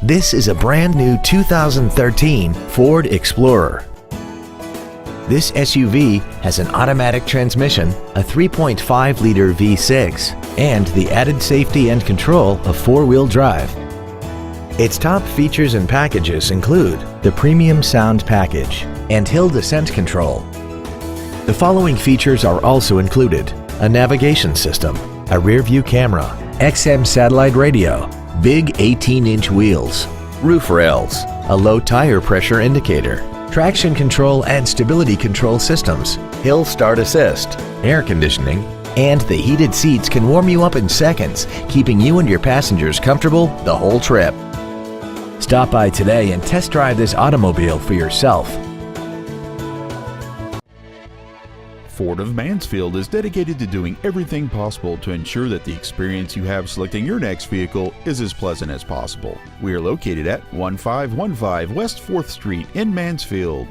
This is a brand new 2013 Ford Explorer. This SUV has an automatic transmission, a 3.5-liter V6, and the added safety and control of four-wheel drive. Its top features and packages include the Premium Sound Package and Hill Descent Control. The following features are also included: a navigation system, a rear-view camera, XM satellite radio, big 18-inch wheels, roof rails, a low tire pressure indicator, traction control and stability control systems, hill start assist, air conditioning, and the heated seats can warm you up in seconds, keeping you and your passengers comfortable the whole trip. Stop by today and test drive this automobile for yourself. Ford of Mansfield is dedicated to doing everything possible to ensure that the experience you have selecting your next vehicle is as pleasant as possible. We are located at 1515 West 4th Street in Mansfield.